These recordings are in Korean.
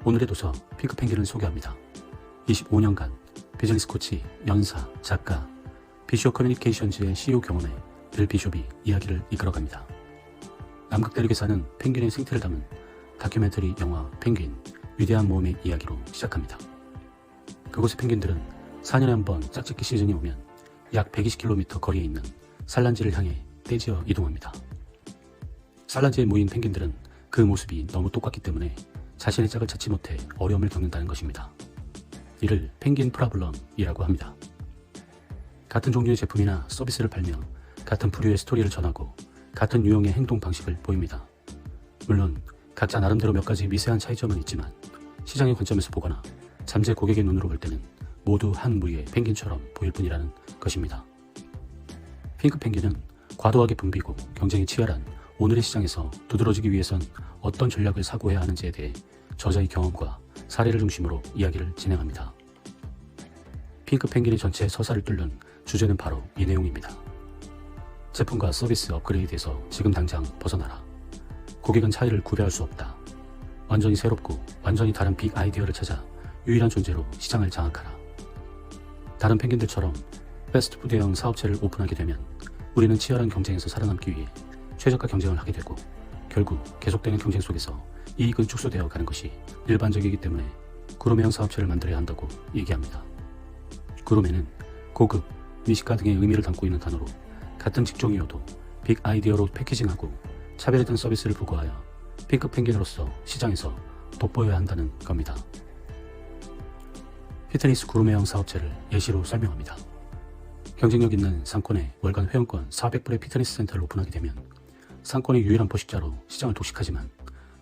오늘의 도서 핑크펭귄을 소개합니다. 25년간 비즈니스 코치, 연사, 작가, 비숍 커뮤니케이션즈의 CEO 경험에 빌 비숍이 이야기를 이끌어갑니다. 남극대륙에 사는 펭귄의 생태를 담은 다큐멘터리 영화 펭귄, 위대한 모험의 이야기로 시작합니다. 그곳의 펭귄들은 4년에 한 번 짝짓기 시즌이 오면 약 120km 거리에 있는 산란지를 향해 떼지어 이동합니다. 산란지에 모인 펭귄들은 그 모습이 너무 똑같기 때문에 자신의 짝을 찾지 못해 어려움을 겪는다는 것입니다. 이를 펭귄 프라블럼이라고 합니다. 같은 종류의 제품이나 서비스를 팔며 같은 부류의 스토리를 전하고 같은 유형의 행동 방식을 보입니다. 물론 각자 나름대로 몇 가지 미세한 차이점은 있지만 시장의 관점에서 보거나 잠재 고객의 눈으로 볼 때는 모두 한 무리의 펭귄처럼 보일 뿐이라는 것입니다. 핑크 펭귄은 과도하게 붐비고 경쟁이 치열한 오늘의 시장에서 두드러지기 위해선 어떤 전략을 사고해야 하는지에 대해 저자의 경험과 사례를 중심으로 이야기를 진행합니다. 핑크 펭귄의 전체 서사를 뚫는 주제는 바로 이 내용입니다. 제품과 서비스 업그레이드에서 지금 당장 벗어나라. 고객은 차이를 구별할 수 없다. 완전히 새롭고 완전히 다른 빅 아이디어를 찾아 유일한 존재로 시장을 장악하라. 다른 펭귄들처럼 패스트푸드형 사업체를 오픈하게 되면 우리는 치열한 경쟁에서 살아남기 위해 최저가 경쟁을 하게 되고 결국 계속되는 경쟁 속에서 이익은 축소되어 가는 것이 일반적이기 때문에 구루메형 사업체를 만들어야 한다고 얘기합니다. 구루메는 고급, 미식가 등의 의미를 담고 있는 단어로 같은 직종이어도 빅 아이디어로 패키징하고 차별화된 서비스를 부과하여 핑크 펭귄으로서 시장에서 돋보여야 한다는 겁니다. 피트니스 구루메형 사업체를 예시로 설명합니다. 경쟁력 있는 상권에 월간 회원권 400불의 피트니스 센터를 오픈하게 되면 상권의 유일한 포식자로 시장을 독식하지만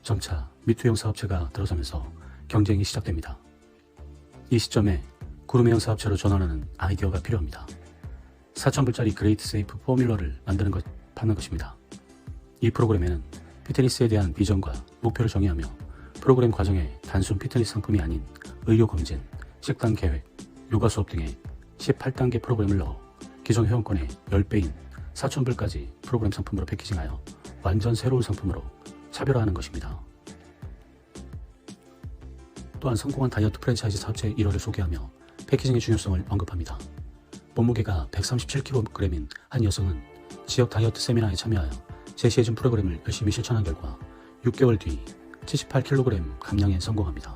점차 미투형 사업체가 들어서면서 경쟁이 시작됩니다. 이 시점에 구루메형 사업체로 전환하는 아이디어가 필요합니다. 4,000불짜리 그레이트 세이프 포뮬러를 파는 것입니다. 이 프로그램에는 피트니스에 대한 비전과 목표를 정의하며 프로그램 과정에 단순 피트니스 상품이 아닌 의료 검진, 식단 계획, 요가 수업 등의 18단계 프로그램을 넣어 기존 회원권의 10배인 4,000불까지 프로그램 상품으로 패키징하여 완전 새로운 상품으로 차별화하는 것입니다. 또한 성공한 다이어트 프랜차이즈 사업체의 일화를 소개하며 패키징의 중요성을 언급합니다. 몸무게가 137kg인 한 여성은 지역 다이어트 세미나에 참여하여 제시해준 프로그램을 열심히 실천한 결과 6개월 뒤 78kg 감량에 성공합니다.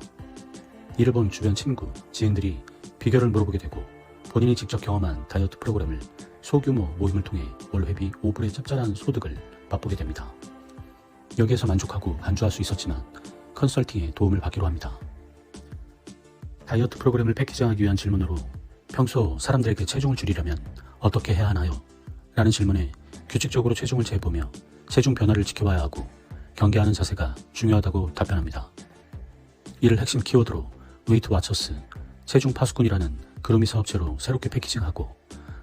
이를 본 주변 친구, 지인들이 비결을 물어보게 되고 본인이 직접 경험한 다이어트 프로그램을 소규모 모임을 통해 월 회비 5불의 짭짤한 소득을 맛보게 됩니다. 여기에서 만족하고 안주할 수 있었지만 컨설팅에 도움을 받기로 합니다. 다이어트 프로그램을 패키징하기 위한 질문으로 평소 사람들에게 체중을 줄이려면 어떻게 해야 하나요? 라는 질문에 규칙적으로 체중을 재보며 체중 변화를 지켜봐야 하고 경계하는 자세가 중요하다고 답변합니다. 이를 핵심 키워드로 웨이트 와처스, 체중 파수꾼이라는 그루미 사업체로 새롭게 패키징하고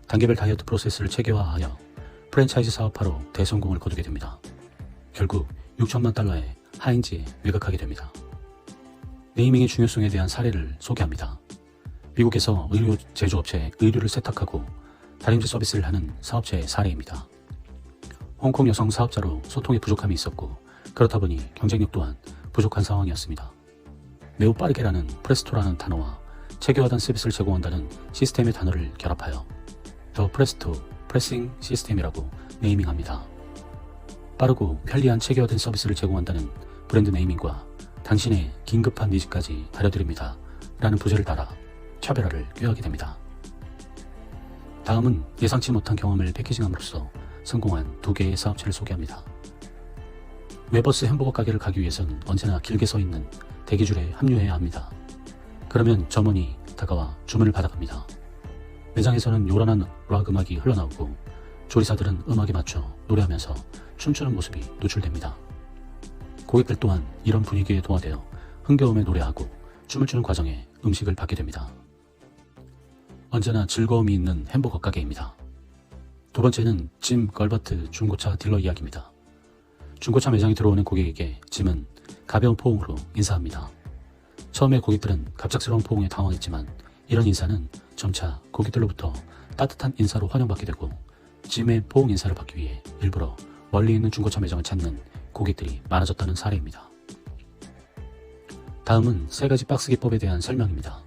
단계별 다이어트 프로세스를 체계화하여 프랜차이즈 사업화로 대성공을 거두게 됩니다. 결국 6천만 달러의 하인즈에 매각하게 됩니다. 네이밍의 중요성에 대한 사례를 소개합니다. 미국에서 의류 제조업체에 의류를 세탁하고 다림질 서비스를 하는 사업체의 사례입니다. 홍콩 여성 사업자로 소통에 부족함이 있었고 그렇다 보니 경쟁력 또한 부족한 상황이었습니다. 매우 빠르게라는 프레스토라는 단어와 체계화된 서비스를 제공한다는 시스템의 단어를 결합하여 더 프레스토 프레싱 시스템이라고 네이밍합니다. 빠르고 편리한 체계화된 서비스를 제공한다는 브랜드 네이밍과 당신의 긴급한 니즈까지 다려드립니다 라는 부제를 달아 차별화를 꾀하게 됩니다. 다음은 예상치 못한 경험을 패키징함으로써 성공한 2개의 사업체를 소개합니다. 웨버스 햄버거 가게를 가기 위해서는 언제나 길게 서 있는 대기줄에 합류해야 합니다. 그러면 점원이 다가와 주문을 받아갑니다. 매장에서는 요란한 락 음악이 흘러나오고 조리사들은 음악에 맞춰 노래하면서 춤추는 모습이 노출됩니다. 고객들 또한 이런 분위기에 동화되어 흥겨움에 노래하고 춤을 추는 과정에 음식을 받게 됩니다. 언제나 즐거움이 있는 햄버거 가게입니다. 2번째는 짐 걸버트 중고차 딜러 이야기입니다. 중고차 매장에 들어오는 고객에게 짐은 가벼운 포옹으로 인사합니다. 처음에 고객들은 갑작스러운 포옹에 당황했지만 이런 인사는 점차 고객들로부터 따뜻한 인사로 환영받게 되고 짐의 포옹 인사를 받기 위해 일부러 멀리 있는 중고차 매장을 찾는 고객들이 많아졌다는 사례입니다. 다음은 3가지 박스 기법에 대한 설명입니다.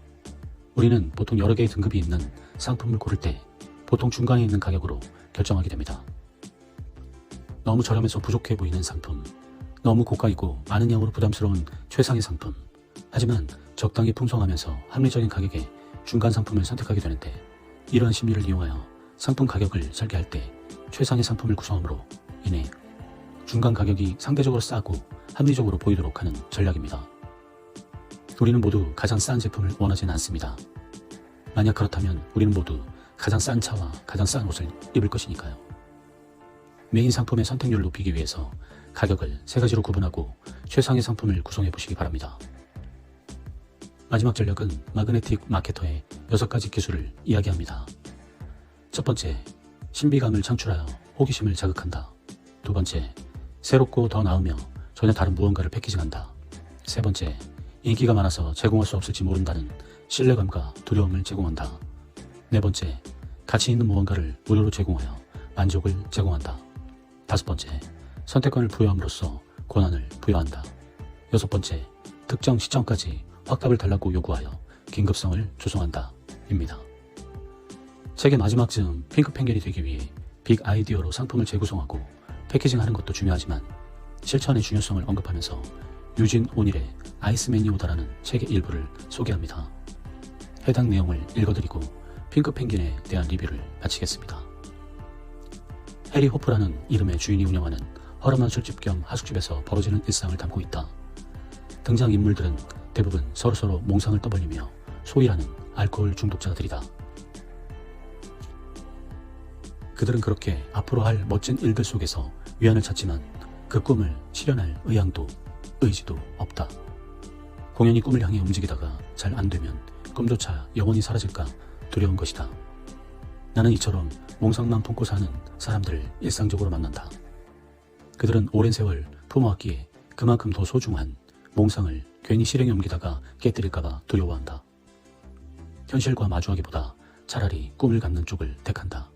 우리는 보통 여러 개의 등급이 있는 상품을 고를 때 보통 중간에 있는 가격으로 결정하게 됩니다. 너무 저렴해서 부족해 보이는 상품, 너무 고가이고 많은 양으로 부담스러운 최상의 상품, 하지만 적당히 풍성하면서 합리적인 가격의 중간 상품을 선택하게 되는데, 이러한 심리를 이용하여 상품 가격을 설계할 때 최상의 상품을 구성함으로 인해 중간 가격이 상대적으로 싸고 합리적으로 보이도록 하는 전략입니다. 우리는 모두 가장 싼 제품을 원하지는 않습니다. 만약 그렇다면 우리는 모두 가장 싼 차와 가장 싼 옷을 입을 것이니까요. 메인 상품의 선택률을 높이기 위해서 가격을 3가지로 구분하고 최상의 상품을 구성해 보시기 바랍니다. 마지막 전략은 마그네틱 마케터의 6가지 기술을 이야기합니다. 첫 번째, 신비감을 창출하여 호기심을 자극한다. 두 번째, 새롭고 더 나으며 전혀 다른 무언가를 패키징한다. 세 번째, 인기가 많아서 제공할 수 없을지 모른다는 신뢰감과 두려움을 제공한다. 네 번째, 가치 있는 무언가를 무료로 제공하여 만족을 제공한다. 다섯 번째, 선택권을 부여함으로써 권한을 부여한다. 여섯 번째, 특정 시점까지 확답을 달라고 요구하여 긴급성을 조성한다. 입니다. 책의 마지막 즈음 핑크 펭귄이 되기 위해 빅 아이디어로 상품을 재구성하고 패키징하는 것도 중요하지만 실천의 중요성을 언급하면서 유진 오닐의 아이스맨이 오다라는 책의 일부를 소개합니다. 해당 내용을 읽어드리고 핑크 펭귄에 대한 리뷰를 마치겠습니다. 해리 호프라는 이름의 주인이 운영하는 허름한 술집 겸 하숙집에서 벌어지는 일상을 담고 있다. 등장인물들은 대부분 서로서로 몽상을 떠벌리며 소일하는 알코올 중독자들이다. 그들은 그렇게 앞으로 할 멋진 일들 속에서 위안을 찾지만 그 꿈을 실현할 의향도 의지도 없다. 공연히 꿈을 향해 움직이다가 잘 안되면 꿈조차 영원히 사라질까 두려운 것이다. 나는 이처럼 몽상만 품고 사는 사람들을 일상적으로 만난다. 그들은 오랜 세월 품어왔기에 그만큼 더 소중한 몽상을 괜히 실행에 옮기다가 깨뜨릴까봐 두려워한다. 현실과 마주하기보다 차라리 꿈을 갖는 쪽을 택한다.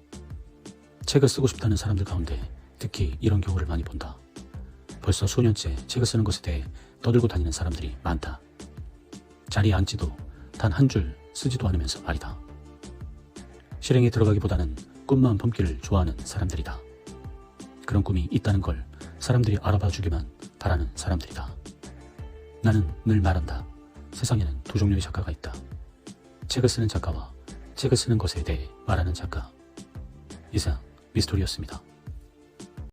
책을 쓰고 싶다는 사람들 가운데 특히 이런 경우를 많이 본다. 벌써 수년째 책을 쓰는 것에 대해 떠들고 다니는 사람들이 많다. 자리에 앉지도 단 한 줄 쓰지도 않으면서 말이다. 실행에 들어가기보다는 꿈만 품기를 좋아하는 사람들이다. 그런 꿈이 있다는 걸 사람들이 알아봐 주기만 바라는 사람들이다. 나는 늘 말한다. 세상에는 두 종류의 작가가 있다. 책을 쓰는 작가와 책을 쓰는 것에 대해 말하는 작가. 이상 미스토리였습니다.